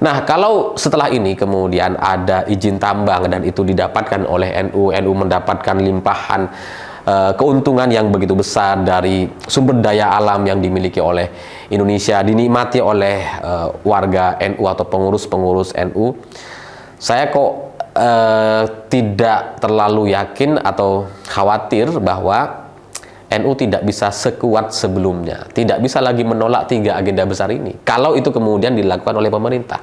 Nah, kalau setelah ini kemudian ada izin tambang dan itu didapatkan oleh NU mendapatkan limpahan keuntungan yang begitu besar dari sumber daya alam yang dimiliki oleh Indonesia, dinikmati oleh warga NU atau pengurus-pengurus NU, saya kok tidak terlalu yakin atau khawatir bahwa NU tidak bisa sekuat sebelumnya, tidak bisa lagi menolak 3 agenda besar ini kalau itu kemudian dilakukan oleh pemerintah.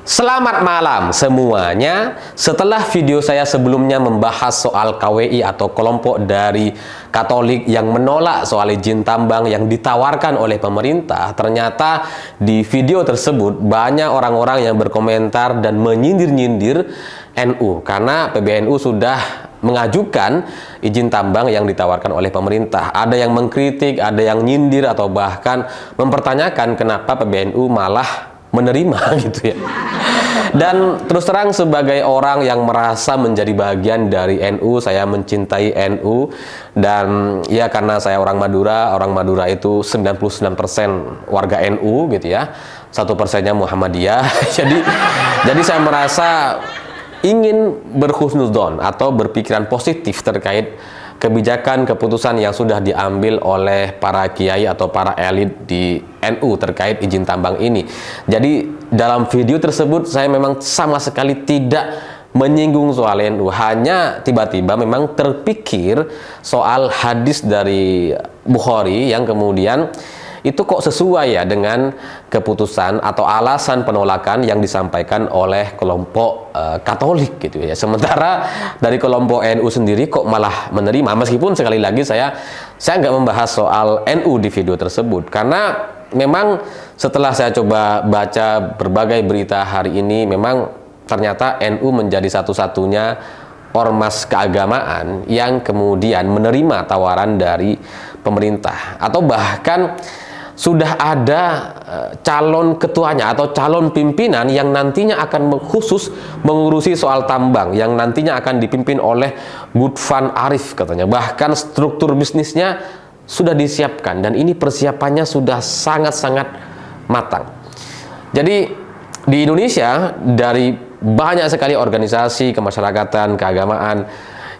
Selamat malam semuanya. Setelah video saya sebelumnya membahas soal KWI atau kelompok dari Katolik yang menolak soal izin tambang yang ditawarkan oleh pemerintah, ternyata di video tersebut banyak orang-orang yang berkomentar dan menyindir-nyindir NU karena PBNU sudah mengajukan izin tambang yang ditawarkan oleh pemerintah. Ada yang mengkritik, ada yang nyindir atau bahkan mempertanyakan kenapa PBNU malah menerima gitu ya. Dan terus terang sebagai orang yang merasa menjadi bagian dari NU, saya mencintai NU, dan ya karena saya orang Madura itu 99% warga NU gitu ya, 1%-nya Muhammadiyah. jadi saya merasa ingin berhusnudzon atau berpikiran positif terkait kebijakan keputusan yang sudah diambil oleh para kiai atau para elit di NU terkait izin tambang ini. Jadi dalam video tersebut saya memang sama sekali tidak menyinggung soal NU, hanya tiba-tiba memang terpikir soal hadis dari Bukhari yang kemudian itu kok sesuai ya dengan keputusan atau alasan penolakan yang disampaikan oleh kelompok Katolik gitu ya. Sementara dari kelompok NU sendiri kok malah menerima, meskipun sekali lagi saya nggak membahas soal NU di video tersebut karena memang setelah saya coba baca berbagai berita hari ini, memang ternyata NU menjadi satu-satunya ormas keagamaan yang kemudian menerima tawaran dari pemerintah, atau bahkan sudah ada calon ketuanya atau calon pimpinan yang nantinya akan khusus mengurusi soal tambang, yang nantinya akan dipimpin oleh Gufron Arif katanya. Bahkan struktur bisnisnya sudah disiapkan dan ini persiapannya sudah sangat-sangat matang. Jadi di Indonesia dari banyak sekali organisasi kemasyarakatan, keagamaan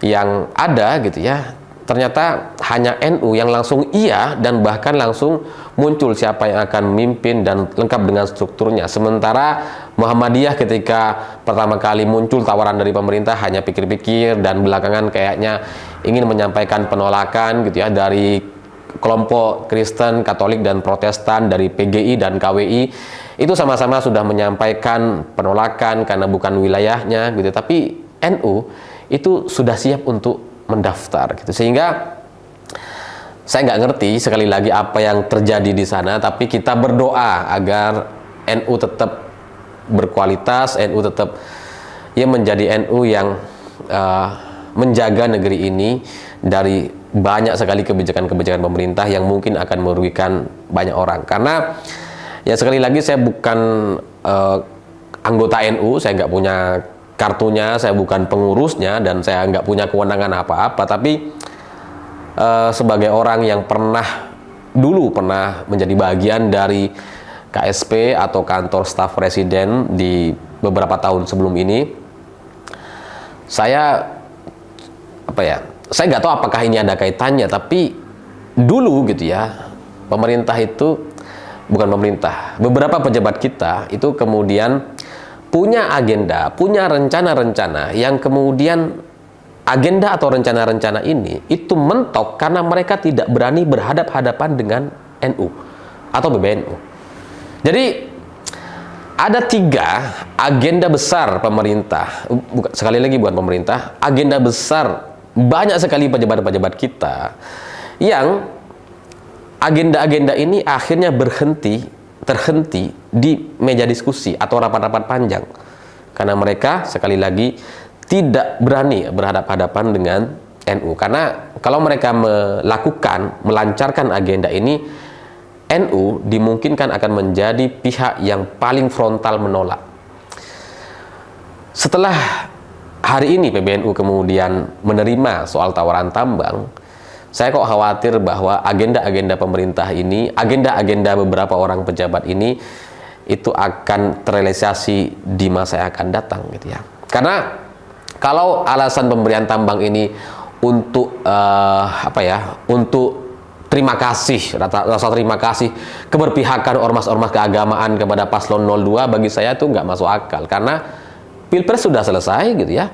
yang ada gitu ya, ternyata hanya NU yang langsung iya dan bahkan langsung muncul siapa yang akan memimpin dan lengkap dengan strukturnya. Sementara Muhammadiyah ketika pertama kali muncul tawaran dari pemerintah hanya pikir-pikir dan belakangan kayaknya ingin menyampaikan penolakan gitu ya dari kelompok Kristen, Katolik dan Protestan, dari PGI dan KWI. Itu sama-sama sudah menyampaikan penolakan karena bukan wilayahnya gitu. Tapi NU itu sudah siap untuk mendaftar gitu, sehingga saya nggak ngerti sekali lagi apa yang terjadi di sana, tapi kita berdoa agar NU tetap berkualitas, NU tetap ya menjadi NU yang menjaga negeri ini dari banyak sekali kebijakan-kebijakan pemerintah yang mungkin akan merugikan banyak orang. Karena ya sekali lagi saya bukan anggota NU, saya nggak punya kartunya, saya bukan pengurusnya, dan saya nggak punya kewenangan apa-apa, tapi sebagai orang yang dulu pernah menjadi bagian dari KSP atau kantor staf presiden di beberapa tahun sebelum ini, saya nggak tahu apakah ini ada kaitannya, tapi dulu gitu ya, beberapa pejabat kita itu kemudian punya agenda, punya rencana-rencana yang kemudian agenda atau rencana-rencana ini itu mentok karena mereka tidak berani berhadap-hadapan dengan NU atau PBNU. Jadi ada 3 agenda besar pemerintah, sekali lagi bukan pemerintah, agenda besar banyak sekali pejabat-pejabat kita yang agenda-agenda ini akhirnya terhenti di meja diskusi atau rapat-rapat panjang karena mereka sekali lagi tidak berani berhadap-hadapan dengan NU. Karena kalau mereka melancarkan agenda ini, NU dimungkinkan akan menjadi pihak yang paling frontal menolak. Setelah hari ini PBNU kemudian menerima soal tawaran tambang, saya kok khawatir bahwa agenda-agenda pemerintah ini, agenda-agenda beberapa orang pejabat ini itu akan terrealisasi di masa yang akan datang gitu ya. Karena kalau alasan pemberian tambang ini untuk untuk terima kasih, rasa terima kasih, keberpihakan ormas-ormas keagamaan kepada paslon 02, bagi saya itu nggak masuk akal. Karena Pilpres sudah selesai gitu ya,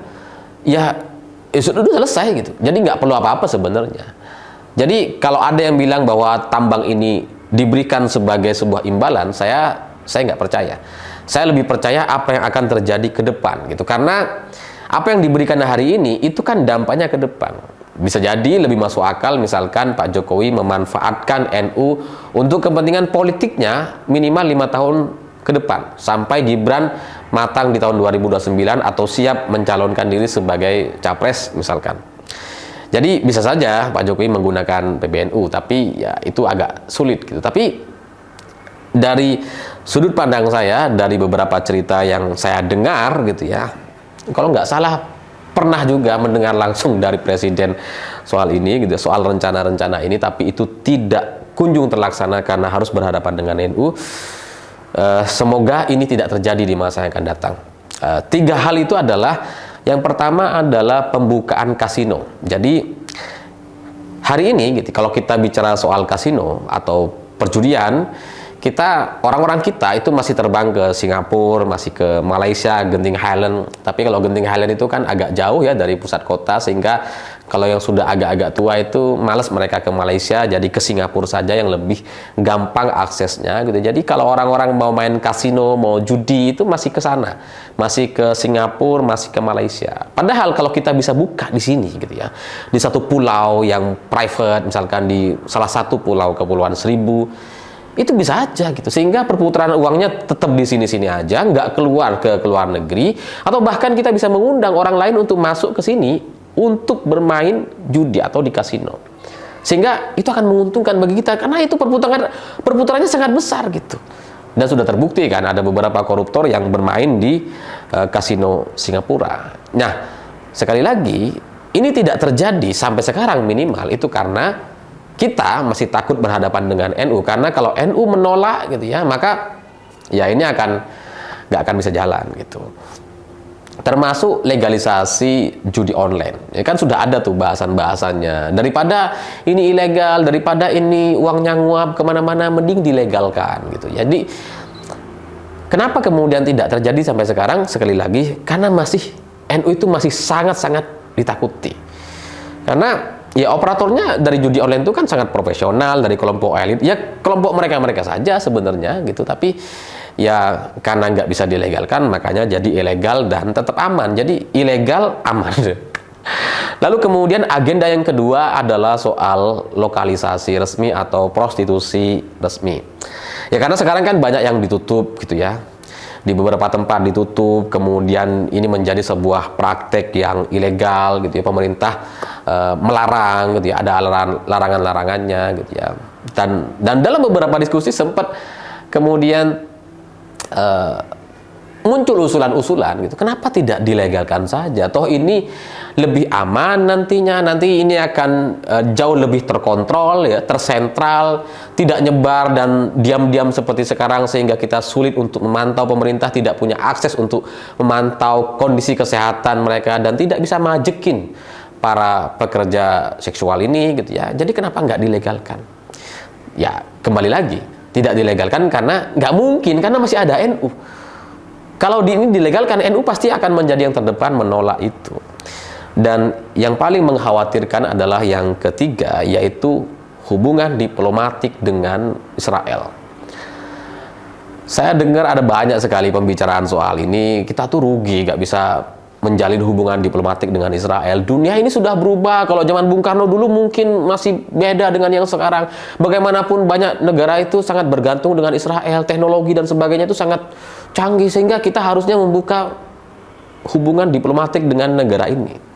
sudah selesai gitu. Jadi nggak perlu apa-apa sebenarnya. Jadi kalau ada yang bilang bahwa tambang ini diberikan sebagai sebuah imbalan, saya nggak percaya. Saya lebih percaya apa yang akan terjadi ke depan gitu. Karena apa yang diberikan hari ini itu kan dampaknya ke depan. Bisa jadi lebih masuk akal misalkan Pak Jokowi memanfaatkan NU untuk kepentingan politiknya minimal 5 tahun ke depan, sampai Gibran matang di tahun 2029 atau siap mencalonkan diri sebagai capres misalkan. Jadi bisa saja Pak Jokowi menggunakan PBNU, tapi ya itu agak sulit gitu. Tapi dari sudut pandang saya, dari beberapa cerita yang saya dengar gitu ya, kalau nggak salah pernah juga mendengar langsung dari Presiden soal ini gitu, soal rencana-rencana ini, tapi itu tidak kunjung terlaksana karena harus berhadapan dengan NU. Semoga ini tidak terjadi di masa yang akan datang. 3 hal itu adalah, yang pertama adalah pembukaan kasino. Jadi hari ini gitu, kalau kita bicara soal kasino atau perjudian, orang-orang kita itu masih terbang ke Singapura, masih ke Malaysia, Genting Highland. Tapi kalau Genting Highland itu kan agak jauh ya dari pusat kota, sehingga kalau yang sudah agak-agak tua itu malas mereka ke Malaysia, jadi ke Singapura saja yang lebih gampang aksesnya gitu. Jadi kalau orang-orang mau main kasino, mau judi, itu masih ke sana, masih ke Singapura, masih ke Malaysia. Padahal kalau kita bisa buka di sini gitu ya, di satu pulau yang private, misalkan di salah satu pulau Kepulauan Seribu, itu bisa aja gitu, sehingga perputaran uangnya tetap di sini-sini aja, nggak keluar ke luar negeri, atau bahkan kita bisa mengundang orang lain untuk masuk ke sini untuk bermain judi atau di kasino, sehingga itu akan menguntungkan bagi kita karena itu perputarannya sangat besar gitu. Dan sudah terbukti kan ada beberapa koruptor yang bermain di kasino Singapura. Nah, sekali lagi ini tidak terjadi sampai sekarang minimal itu karena kita masih takut berhadapan dengan NU, karena kalau NU menolak gitu ya, maka ya ini nggak akan bisa jalan gitu. Termasuk legalisasi judi online, ya kan sudah ada tuh bahasan-bahasannya. Daripada ini ilegal, daripada ini uangnya nguap kemana-mana, mending dilegalkan gitu. Jadi kenapa kemudian tidak terjadi sampai sekarang? Sekali lagi, karena NU itu masih sangat-sangat ditakuti. Karena ya operatornya dari judi online itu kan sangat profesional, dari kelompok elit, ya kelompok mereka saja sebenarnya gitu. Tapi ya karena nggak bisa dilegalkan, makanya jadi ilegal dan tetap aman. Jadi ilegal aman. Lalu kemudian agenda yang kedua adalah soal lokalisasi resmi atau prostitusi resmi. Ya karena sekarang kan banyak yang ditutup gitu ya, di beberapa tempat ditutup, kemudian ini menjadi sebuah praktek yang ilegal gitu ya. Pemerintah melarang gitu ya, ada larangan-larangannya gitu ya. Dan dalam beberapa diskusi sempat kemudian muncul usulan-usulan gitu, kenapa tidak dilegalkan saja, toh ini lebih aman nantinya, nanti ini akan jauh lebih terkontrol ya, tersentral, tidak nyebar dan diam-diam seperti sekarang sehingga kita sulit untuk memantau, pemerintah tidak punya akses untuk memantau kondisi kesehatan mereka dan tidak bisa majekin para pekerja seksual ini gitu ya. Jadi kenapa nggak dilegalkan? Ya kembali lagi, tidak dilegalkan karena nggak mungkin, karena masih ada NU. Kalau ini dilegalkan, NU pasti akan menjadi yang terdepan menolak itu. Dan yang paling mengkhawatirkan adalah yang ketiga, yaitu hubungan diplomatik dengan Israel. Saya dengar ada banyak sekali pembicaraan soal ini, kita tuh rugi nggak bisa menjalin hubungan diplomatik dengan Israel. Dunia ini sudah berubah. Kalau zaman Bung Karno dulu mungkin masih beda dengan yang sekarang. Bagaimanapun banyak negara itu sangat bergantung dengan Israel, teknologi dan sebagainya itu sangat canggih, sehingga kita harusnya membuka hubungan diplomatik dengan negara ini.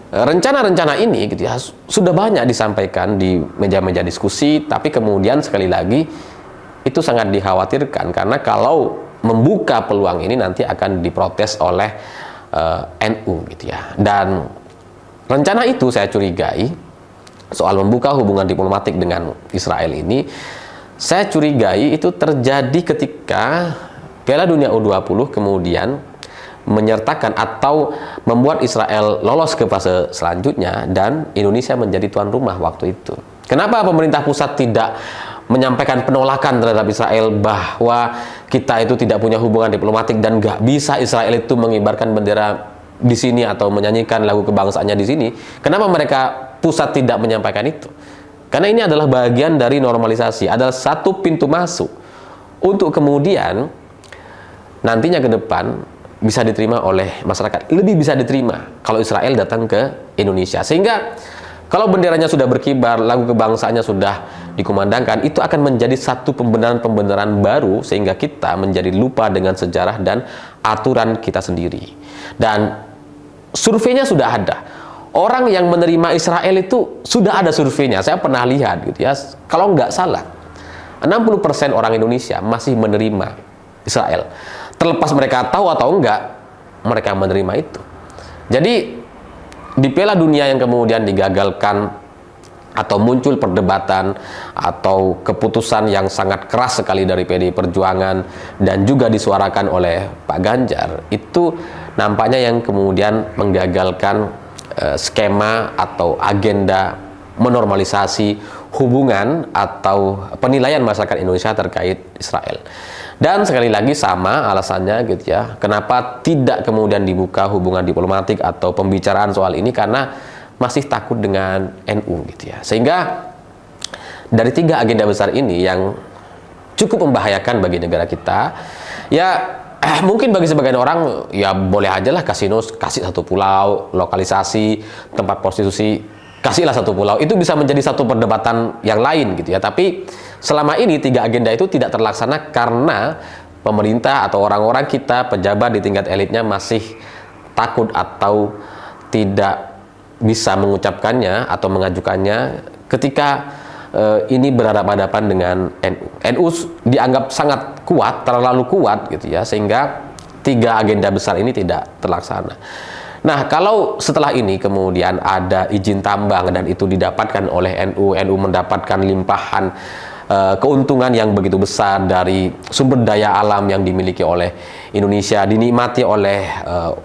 Rencana-rencana ini gitu ya, sudah banyak disampaikan di meja-meja diskusi, tapi kemudian sekali lagi itu sangat dikhawatirkan karena kalau membuka peluang ini nanti akan diprotes oleh NU gitu ya. Dan rencana itu saya curigai soal membuka hubungan diplomatik dengan Israel ini, saya curigai itu terjadi ketika Piala Dunia U20 kemudian menyertakan atau membuat Israel lolos ke fase selanjutnya dan Indonesia menjadi tuan rumah waktu itu. Kenapa pemerintah pusat tidak menyampaikan penolakan terhadap Israel bahwa kita itu tidak punya hubungan diplomatik dan nggak bisa Israel itu mengibarkan bendera di sini atau menyanyikan lagu kebangsaannya di sini? Kenapa mereka pusat tidak menyampaikan itu? Karena ini adalah bagian dari normalisasi, adalah satu pintu masuk untuk kemudian nantinya ke depan bisa diterima oleh masyarakat, lebih bisa diterima kalau Israel datang ke Indonesia. Sehingga kalau benderanya sudah berkibar, lagu kebangsaannya sudah dikumandangkan, itu akan menjadi satu pembenaran-pembenaran baru sehingga kita menjadi lupa dengan sejarah dan aturan kita sendiri. Dan surveinya sudah ada. Orang yang menerima Israel itu sudah ada surveinya. Saya pernah lihat gitu ya. Kalau nggak salah, 60% orang Indonesia masih menerima Israel. Terlepas mereka tahu atau enggak, mereka menerima itu. Jadi di Piala Dunia yang kemudian digagalkan atau muncul perdebatan atau keputusan yang sangat keras sekali dari PDI Perjuangan dan juga disuarakan oleh Pak Ganjar, itu nampaknya yang kemudian menggagalkan skema atau agenda menormalisasi hubungan atau penilaian masyarakat Indonesia terkait Israel. Dan sekali lagi sama alasannya gitu ya, kenapa tidak kemudian dibuka hubungan diplomatik atau pembicaraan soal ini, karena masih takut dengan NU gitu ya. Sehingga dari 3 agenda besar ini yang cukup membahayakan bagi negara kita, ya mungkin bagi sebagian orang ya boleh aja lah kasino kasih satu pulau, lokalisasi tempat prostitusi kasihlah satu pulau, itu bisa menjadi satu perdebatan yang lain gitu ya. Tapi selama ini 3 agenda itu tidak terlaksana karena pemerintah atau orang-orang kita, pejabat di tingkat elitnya masih takut atau tidak bisa mengucapkannya atau mengajukannya ketika ini berhadapan-hadapan dengan NU. NU dianggap sangat kuat, terlalu kuat gitu ya, sehingga 3 agenda besar ini tidak terlaksana. Nah, kalau setelah ini kemudian ada izin tambang dan itu didapatkan oleh NU, NU mendapatkan limpahan keuntungan yang begitu besar dari sumber daya alam yang dimiliki oleh Indonesia, dinikmati oleh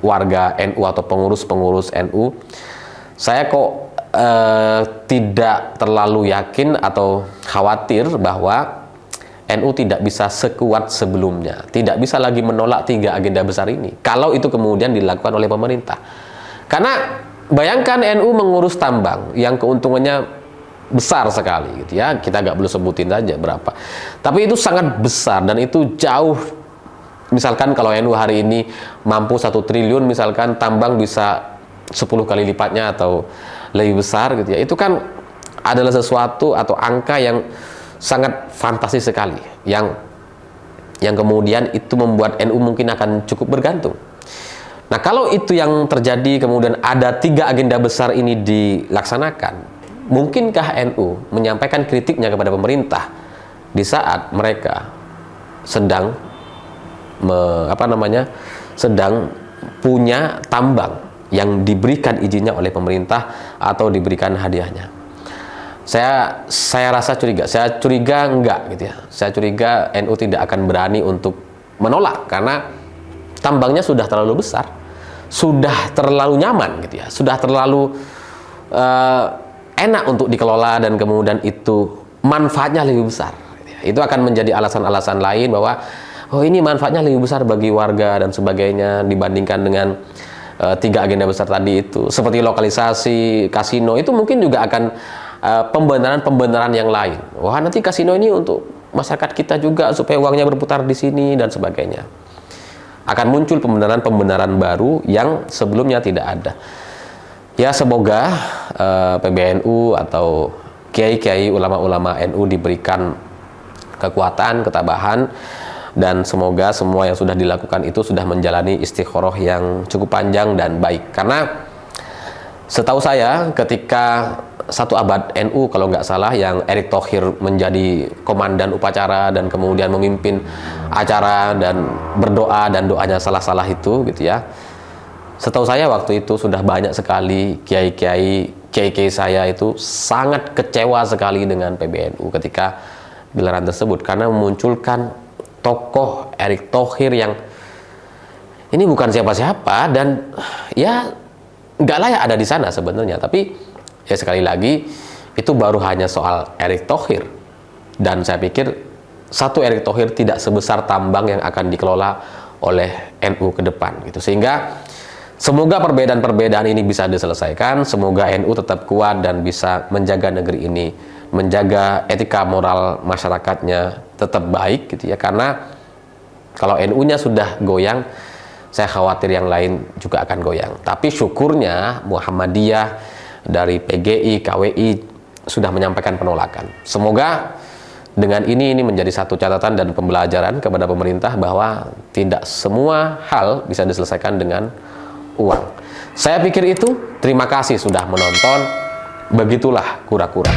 warga NU atau pengurus-pengurus NU, saya kok tidak terlalu yakin atau khawatir bahwa NU tidak bisa sekuat sebelumnya, tidak bisa lagi menolak 3 agenda besar ini kalau itu kemudian dilakukan oleh pemerintah. Karena bayangkan NU mengurus tambang yang keuntungannya besar sekali gitu ya, kita nggak perlu sebutin aja berapa, tapi itu sangat besar dan itu jauh. Misalkan kalau NU hari ini mampu 1 triliun, misalkan tambang bisa 10 kali lipatnya atau lebih besar gitu ya, itu kan adalah sesuatu atau angka yang sangat fantastis sekali, yang kemudian itu membuat NU mungkin akan cukup bergantung. Nah, kalau itu yang terjadi kemudian ada 3 agenda besar ini dilaksanakan, mungkinkah NU menyampaikan kritiknya kepada pemerintah di saat mereka sedang sedang punya tambang yang diberikan izinnya oleh pemerintah atau diberikan hadiahnya? Saya rasa curiga. Saya curiga enggak gitu ya. Saya curiga NU tidak akan berani untuk menolak karena tambangnya sudah terlalu besar, sudah terlalu nyaman gitu ya, sudah terlalu enak untuk dikelola dan kemudian itu manfaatnya lebih besar. Gitu ya. Itu akan menjadi alasan-alasan lain bahwa oh ini manfaatnya lebih besar bagi warga dan sebagainya dibandingkan dengan 3 agenda besar tadi itu. Seperti lokalisasi kasino itu mungkin juga akan pembenaran-pembenaran yang lain. Wah, nanti kasino ini untuk masyarakat kita juga supaya uangnya berputar di sini dan sebagainya. Akan muncul pembenaran-pembenaran baru yang sebelumnya tidak ada. Ya, semoga PBNU atau kiai-kiai ulama-ulama NU diberikan kekuatan, ketabahan, dan semoga semua yang sudah dilakukan itu sudah menjalani istikharah yang cukup panjang dan baik. Karena setahu saya ketika 1 abad NU kalau nggak salah yang Erick Thohir menjadi komandan upacara dan kemudian memimpin acara dan berdoa dan doanya salah-salah itu gitu ya, Setahu saya waktu itu sudah banyak sekali kiai-kiai saya itu sangat kecewa sekali dengan PBNU ketika gelaran tersebut, karena memunculkan tokoh Erick Thohir yang ini bukan siapa-siapa dan ya nggak layak ada di sana sebenarnya. Tapi ya sekali lagi itu baru hanya soal Erick Thohir, dan saya pikir satu Erick Thohir tidak sebesar tambang yang akan dikelola oleh NU ke depan gitu. Sehingga semoga perbedaan-perbedaan ini bisa diselesaikan, semoga NU tetap kuat dan bisa menjaga negeri ini, menjaga etika moral masyarakatnya tetap baik gitu ya. Karena kalau NU-nya sudah goyang, saya khawatir yang lain juga akan goyang. Tapi syukurnya Muhammadiyah dari PGI, KWI sudah menyampaikan penolakan. Semoga dengan ini menjadi satu catatan dan pembelajaran kepada pemerintah bahwa tidak semua hal bisa diselesaikan dengan uang. Saya pikir itu. Terima kasih sudah menonton. Begitulah kura-kura.